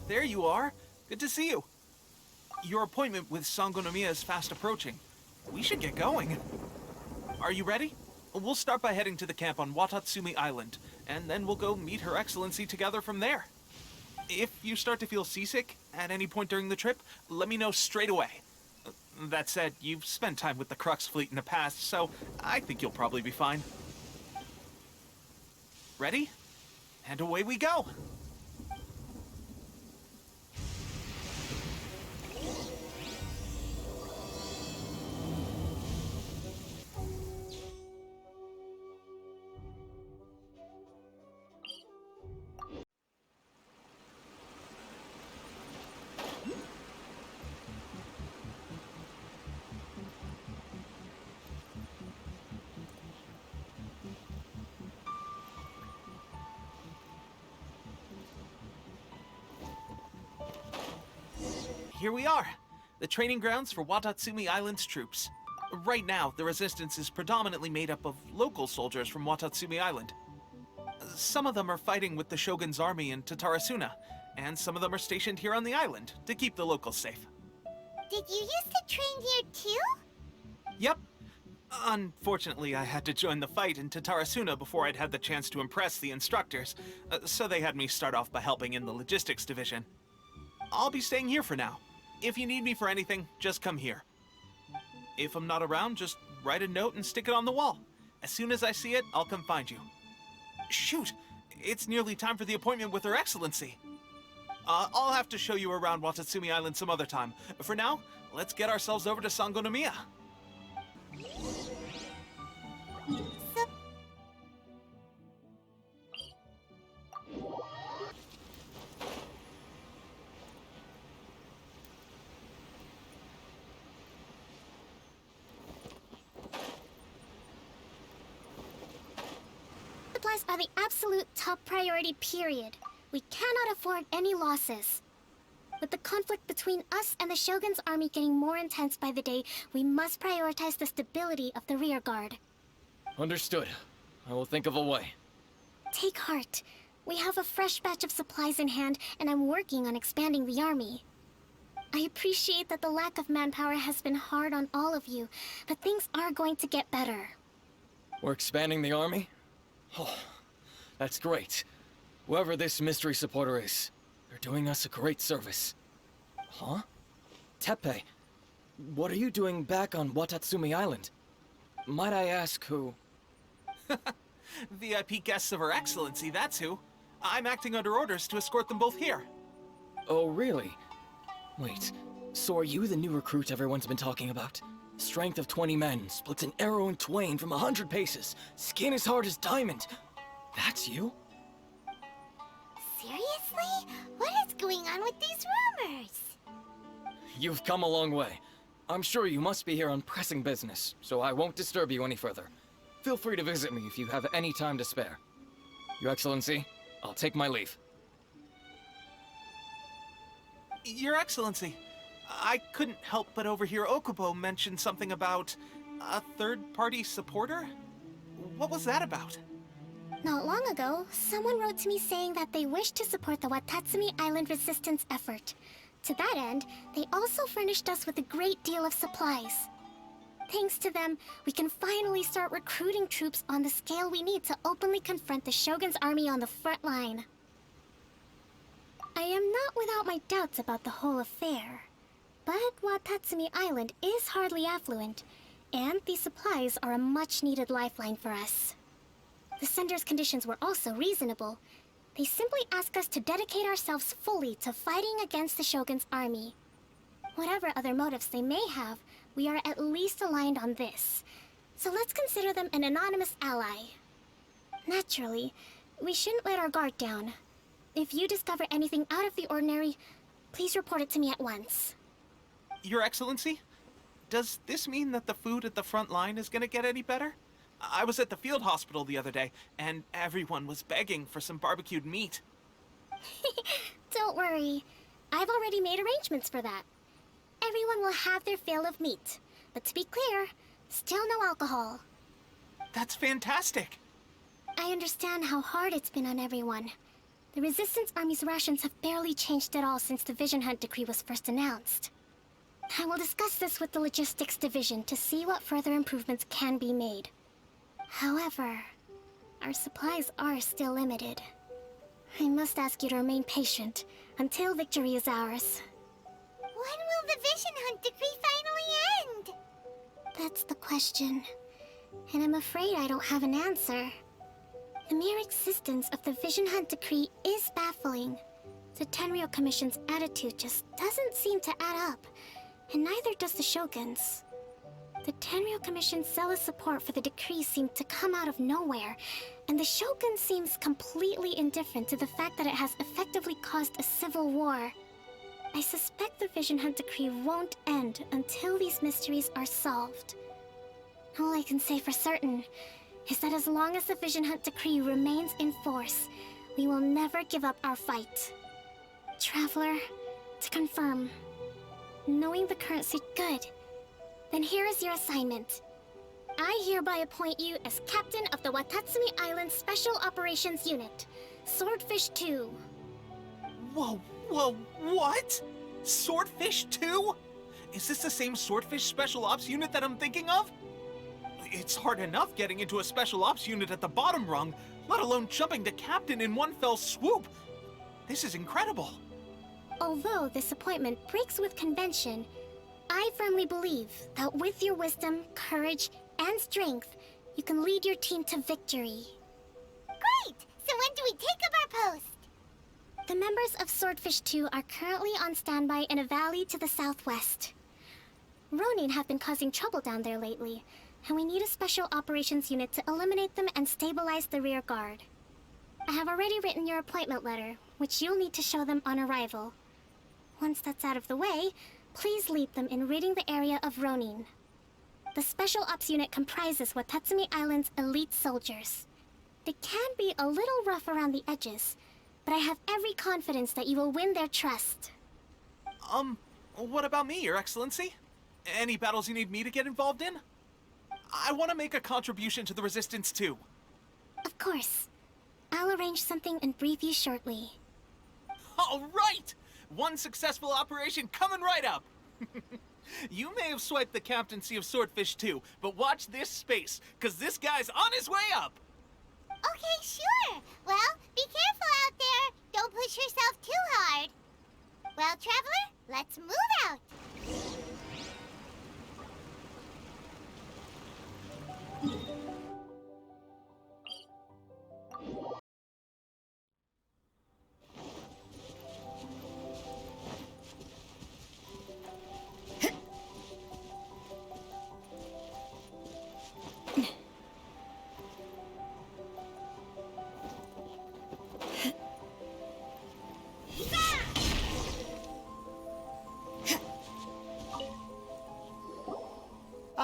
there you are. Good to see you. Your appointment with Sangonomiya is fast approaching. We should get going. Are you ready? We'll start by heading to the camp on Watatsumi Island, and then we'll go meet Her Excellency together from there. If you start to feel seasick at any point during the trip, let me know straight away. That said, you've spent time with the Crux fleet in the past, so I think you'll probably be fine. Ready? And away we go! Here we are, the training grounds for Watatsumi Island's troops. Right now, the resistance is predominantly made up of local soldiers from Watatsumi Island. Some of them are fighting with the Shogun's army in Tatarasuna, and some of them are stationed here on the island to keep the locals safe. Did you used to train here too? Yep. Unfortunately, I had to join the fight in Tatarasuna before I'd had the chance to impress the instructors, so they had me start off by helping in the logistics division. I'll be staying here for now. If you need me for anything, just come here. If I'm not around, just write a note and stick it on the wall. As soon as I see it, I'll come find you. Shoot! It's nearly time for the appointment with Her Excellency. I'll have to show you around Watatsumi Island some other time. For now, let's get ourselves over to Sangonomiya. Supplies are the absolute top priority, period. We cannot afford any losses. With the conflict between us and the Shogun's army getting more intense by the day, we must prioritize the stability of the rear guard. Understood. I will think of a way. Take heart. We have a fresh batch of supplies in hand, and I'm working on expanding the army. I appreciate that the lack of manpower has been hard on all of you, but things are going to get better. We're expanding the army? Oh, that's great. Whoever this mystery supporter is, they're doing us a great service. Huh? Toppei, what are you doing back on Watatsumi Island? Might I ask who? VIP guests of Her Excellency, that's who. I'm acting under orders to escort them both here. Oh, really? Wait, so are you the new recruit everyone's been talking about? Strength of 20 men, splits an arrow in twain from 100 paces, skin as hard as diamond. That's you? Seriously? What is going on with these rumors? You've come a long way. I'm sure you must be here on pressing business, so I won't disturb you any further. Feel free to visit me if you have any time to spare. Your Excellency, I'll take my leave. Your Excellency, I couldn't help but overhear Okubo mention something about a third-party supporter? What was that about? Not long ago, someone wrote to me saying that they wish to support the Watatsumi Island resistance effort. To that end, they also furnished us with a great deal of supplies. Thanks to them, we can finally start recruiting troops on the scale we need to openly confront the Shogun's army on the front line. I am not without my doubts about the whole affair. But Watatsumi Island is hardly affluent, and these supplies are a much-needed lifeline for us. The sender's conditions were also reasonable. They simply ask us to dedicate ourselves fully to fighting against the Shogun's army. Whatever other motives they may have, we are at least aligned on this. So let's consider them an anonymous ally. Naturally, we shouldn't let our guard down. If you discover anything out of the ordinary, please report it to me at once. Your Excellency, does this mean that the food at the front line is gonna get any better? I was at the field hospital the other day, and everyone was begging for some barbecued meat. Don't worry. I've already made arrangements for that. Everyone will have their fill of meat. But to be clear, still no alcohol. That's fantastic! I understand how hard it's been on everyone. The Resistance Army's rations have barely changed at all since the Vision Hunt decree was first announced. I will discuss this with the Logistics Division to see what further improvements can be made. However, our supplies are still limited. I must ask you to remain patient until victory is ours. When will the Vision Hunt decree finally end? That's the question. And I'm afraid I don't have an answer. The mere existence of the Vision Hunt decree is baffling. The Tenryou Commission's attitude just doesn't seem to add up, and neither does the Shogun's. The Tenryou Commission's zealous support for the decree seemed to come out of nowhere, and the Shogun seems completely indifferent to the fact that it has effectively caused a civil war. I suspect the Vision Hunt decree won't end until these mysteries are solved. All I can say for certain is that as long as the Vision Hunt decree remains in force, we will never give up our fight. Traveler, to confirm, knowing the currency good, then here is your assignment. I hereby appoint you as captain of the Watatsumi Island Special Operations Unit, Swordfish 2. Whoa, what? Swordfish 2? Is this the same Swordfish Special Ops unit that I'm thinking of? It's hard enough getting into a Special Ops unit at the bottom rung, let alone jumping to captain in one fell swoop. This is incredible. Although this appointment breaks with convention, I firmly believe that with your wisdom, courage, and strength, you can lead your team to victory. Great! So when do we take up our post? The members of Swordfish 2 are currently on standby in a valley to the southwest. Ronin have been causing trouble down there lately, and we need a special operations unit to eliminate them and stabilize the rear guard. I have already written your appointment letter, which you'll need to show them on arrival. Once that's out of the way, please lead them in ridding the area of Ronin. The Special Ops unit comprises Watatsumi Island's elite soldiers. They can be a little rough around the edges, but I have every confidence that you will win their trust. What about me, Your Excellency? Any battles you need me to get involved in? I want to make a contribution to the Resistance too. Of course. I'll arrange something and brief you shortly. All right! One successful operation coming right up! You may have swiped the captaincy of Swordfish 2, but watch this space, because this guy's on his way up! Okay, sure. Well, be careful out there. Don't push yourself too hard. Well, Traveler, let's move out.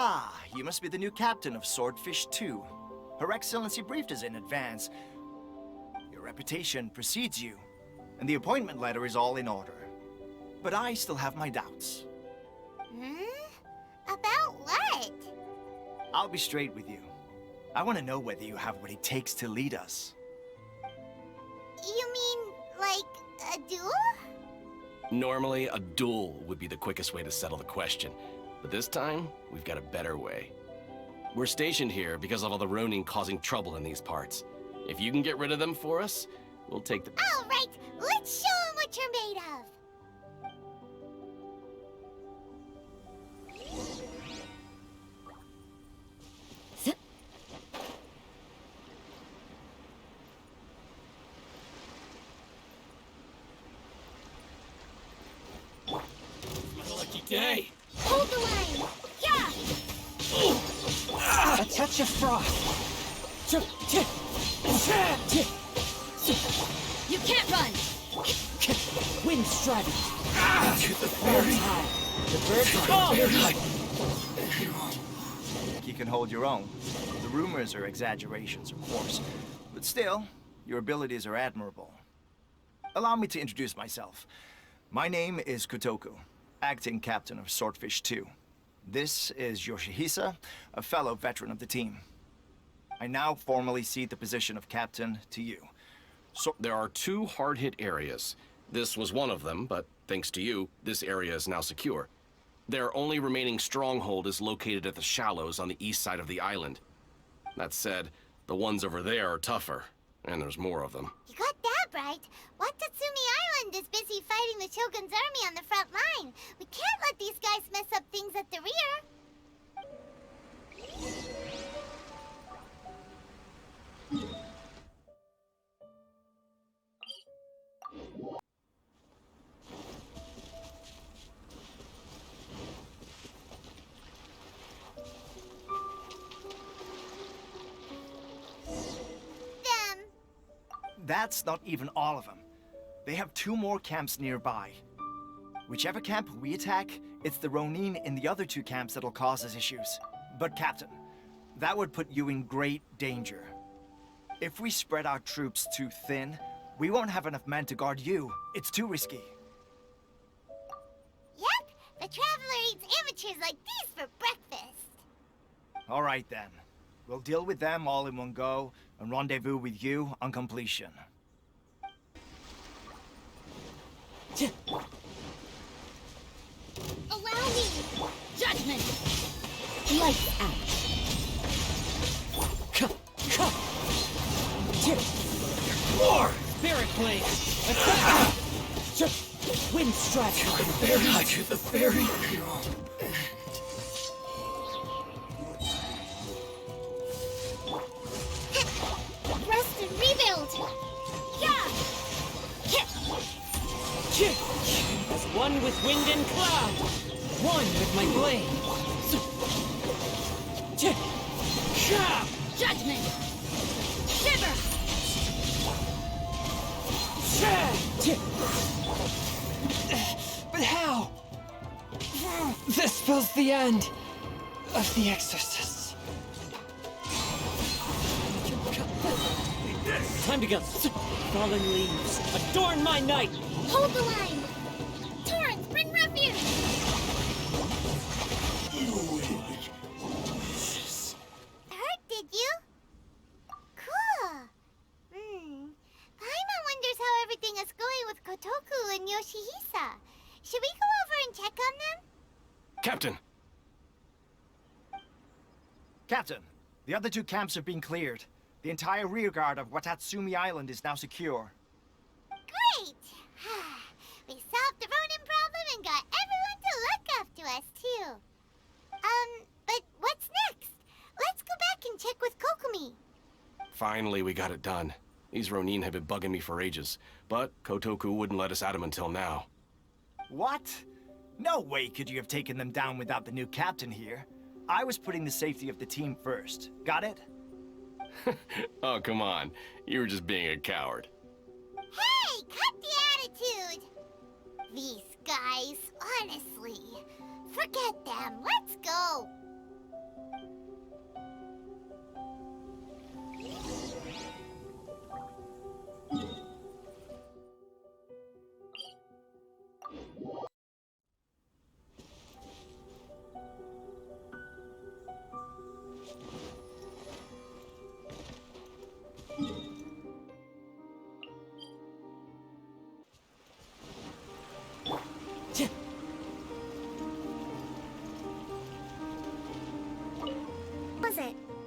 Ah, you must be the new captain of Swordfish 2. Her Excellency briefed us in advance. Your reputation precedes you, and the appointment letter is all in order. But I still have my doubts. About what? I'll be straight with you. I want to know whether you have what it takes to lead us. You mean, like, a duel? Normally, a duel would be the quickest way to settle the question. But this time, we've got a better way. We're stationed here because of all the Ronin causing trouble in these parts. If you can get rid of them for us, we'll take the... All right, let's show them what you're made of. Lucky day! Hold the line! Yeah! A touch of frost. You can't run! Wind striving. The birds are You can hold your own. The rumors are exaggerations, of course. But still, your abilities are admirable. Allow me to introduce myself. My name is Kotoku, acting captain of Swordfish 2. This is Yoshihisa, a fellow veteran of the team. I now formally cede the position of captain to you. So there are 2 hard-hit areas. This was one of them, but thanks to you, this area is now secure. Their only remaining stronghold is located at the shallows on the east side of the island. That said, the ones over there are tougher, and there's more of them. You got that right. Watatsumi Island is busy fighting the Shogun's army on the front line. We can't let these guys mess up things at the rear. That's not even all of them. They have 2 more camps nearby. Whichever camp we attack, it's the Ronin in the other 2 camps that'll cause us issues. But Captain, that would put you in great danger. If we spread our troops too thin, we won't have enough men to guard you. It's too risky. Yep, the Traveler eats amateurs like these for breakfast. All right then. We'll deal with them all in one go and rendezvous with you on completion. Allow me! Judgment! Lights out. War! Spirit Blade! Attack! Wind Strike! The fairy. Rest and rebuild! Yeah! As one with wind and cloud! One with my blade! Judgment! Shiver! But how? This spells the end of the exorcists. Time to go. Fallen leaves, adorn my night! Hold the line! Torrents, bring refuge! Hurt, did you? Cool. Paimon wonders how everything is going with Kotoku and Yoshihisa. Should we go over and check on them? Captain! Captain, the other 2 camps have been cleared. The entire rearguard of Watatsumi Island is now secure. Great! We solved the Ronin problem and got everyone to look up to us, too. But what's next? Let's go back and check with Kokumi. Finally, we got it done. These Ronin have been bugging me for ages, but Kotoku wouldn't let us at him until now. What? No way could you have taken them down without the new captain here. I was putting the safety of the team first. Got it? Oh, come on. You were just being a coward. Hey, cut the attitude! These guys, honestly. Forget them. Let's go.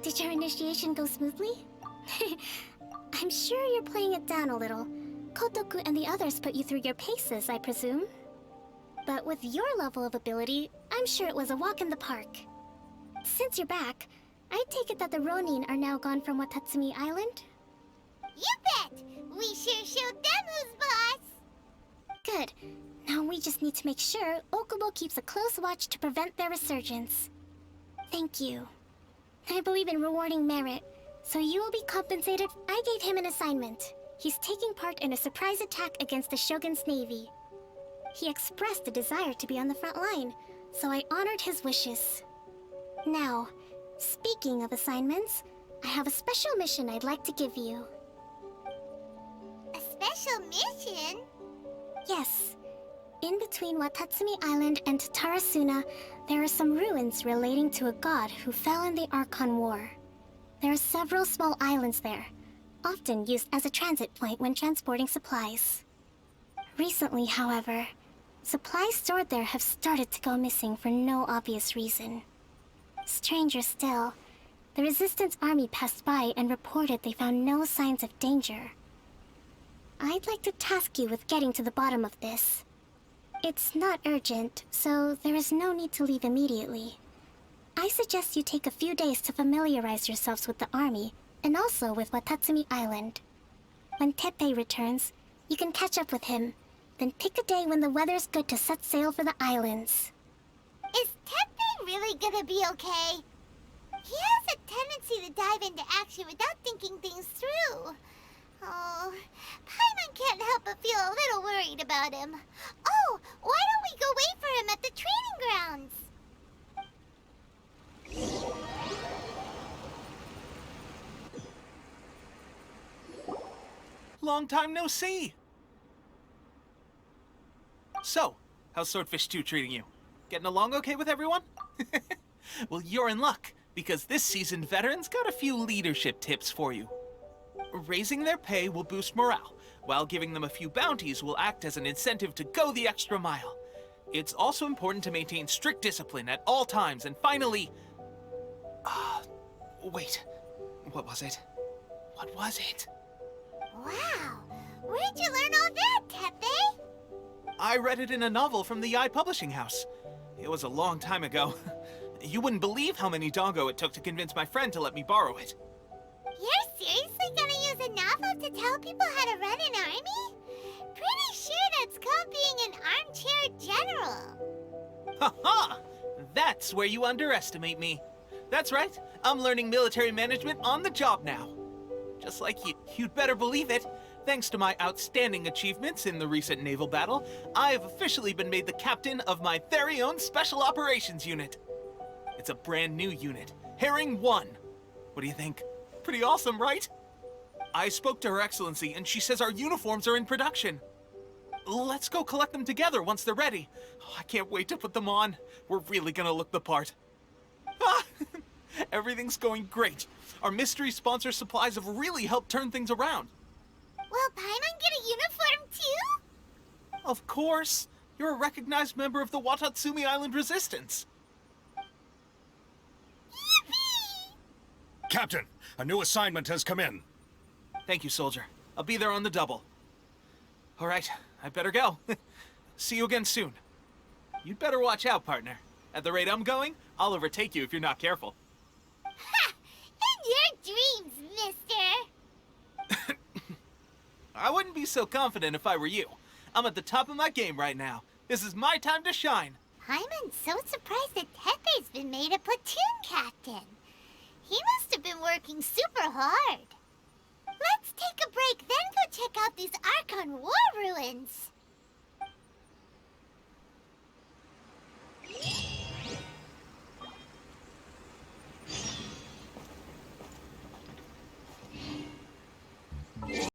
Did your initiation go smoothly? I'm sure you're playing it down a little. Kotoku and the others put you through your paces, I presume. But with your level of ability, I'm sure it was a walk in the park. Since you're back, I take it that the Ronin are now gone from Watatsumi Island? You bet! We sure showed them who's boss! Good. Now we just need to make sure Okubo keeps a close watch to prevent their resurgence. Thank you. I believe in rewarding merit, so you will be compensated. I gave him an assignment. He's taking part in a surprise attack against the Shogun's navy. He expressed a desire to be on the front line, so I honored his wishes. Now, speaking of assignments, I have a special mission I'd like to give you. A special mission? Yes. In between Watatsumi Island and Tatarasuna, there are some ruins relating to a god who fell in the Archon War. There are several small islands there, often used as a transit point when transporting supplies. Recently, however, supplies stored there have started to go missing for no obvious reason. Stranger still, the Resistance army passed by and reported they found no signs of danger. I'd like to task you with getting to the bottom of this. It's not urgent, so there is no need to leave immediately. I suggest you take a few days to familiarize yourselves with the army, and also with Watatsumi Island. When Toppei returns, you can catch up with him, then pick a day when the weather's good to set sail for the islands. Is Toppei really gonna be okay? He has a tendency to dive into action without thinking things through. Oh, Paimon can't help but feel a little worried about him. Oh, why don't we go wait for him at the training grounds? Long time no see! So, how's Swordfish 2 treating you? Getting along okay with everyone? Well, you're in luck, because this seasoned veteran's got a few leadership tips for you. Raising their pay will boost morale, while giving them a few bounties will act as an incentive to go the extra mile. It's also important to maintain strict discipline at all times, and finally... wait. What was it? What was it? Wow, where'd you learn all that, Toppei? I read it in a novel from the Publishing House. It was a long time ago. You wouldn't believe how many doggo it took to convince my friend to let me borrow it. You're seriously gonna use a novel to tell people how to run an army? Pretty sure that's called being an armchair general. Ha-ha! That's where you underestimate me. That's right, I'm learning military management on the job now. Just like you, you'd better believe it. Thanks to my outstanding achievements in the recent naval battle, I have officially been made the captain of my very own Special Operations Unit. It's a brand new unit, Herring 1. What do you think? Pretty awesome, right? I spoke to Her Excellency, and she says our uniforms are in production. Let's go collect them together once they're ready. Oh, I can't wait to put them on. We're really gonna look the part. Ah, everything's going great. Our mystery sponsor supplies have really helped turn things around. Will Paimon get a uniform too? Of course. You're a recognized member of the Watatsumi Island Resistance. Yippee! Captain, a new assignment has come in. Thank you, soldier. I'll be there on the double. All right, I better go. See you again soon. You'd better watch out, partner. At the rate I'm going, I'll overtake you if you're not careful. Ha! In your dreams, mister! I wouldn't be so confident if I were you. I'm at the top of my game right now. This is my time to shine. Paimon's so surprised that Toppei's been made a platoon captain. He must have been working super hard. Let's take a break, then go check out these Archon war ruins.